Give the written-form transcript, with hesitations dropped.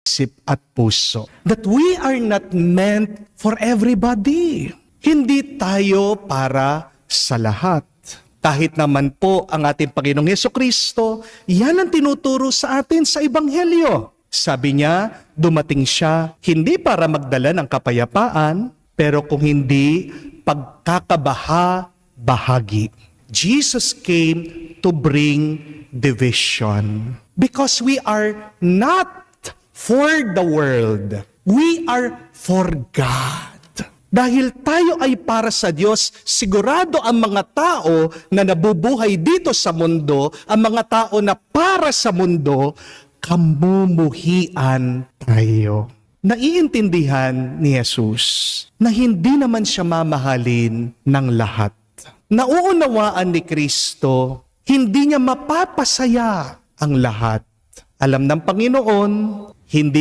isip at puso. That we are not meant for everybody. Hindi tayo para sa lahat. Kahit naman po ang ating Panginoong Hesukristo, yan ang tinuturo sa atin sa Ebanghelyo. Sabi niya, dumating siya hindi para magdala ng kapayapaan, pero kung hindi, pagkakabaha-bahagi. Jesus came to bring division. Because we are not for the world. We are for God. Dahil tayo ay para sa Diyos, sigurado ang mga tao na nabubuhay dito sa mundo, ang mga tao na para sa mundo, kamumuhian tayo. Naiintindihan ni Jesus na hindi naman siya mamahalin ng lahat. Nauunawaan ni Kristo, hindi niya mapapasaya ang lahat. Alam ng Panginoon, hindi